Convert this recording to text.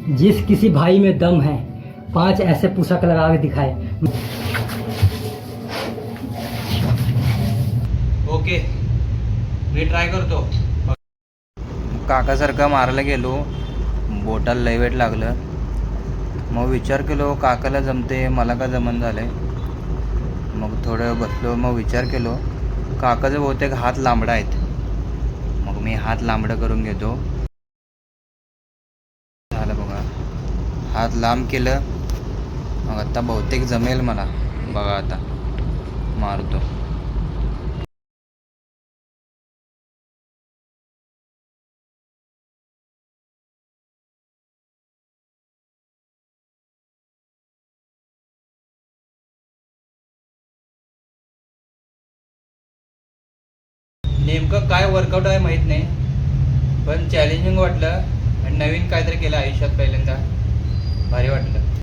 जिस किसी भाई में दम है 5 ऐसे पुशअप लगा के दिखाए। ओके, मी ट्राय करतो. काकासारखं मारायला गेलो, बोटाला लय वेट लागलं. मग विचार केलो काकाला जमते मला का जमन झालंय. मग थोडं बसलो, मग विचार केलो काकाचे बहुतेक हात लांबडा आहेत. मग मी हात लांबडं करून घेतो. झालं बघा, हात लांब केलं. मग आता बहुतेक जमेल मला. बघा आता मारतो. नेमकं काय वर्कआउट आहे माहीत नाही, पण चॅलेंजिंग वाटलं आणि नवीन काहीतरी केलं आयुष्यात पहिल्यांदा.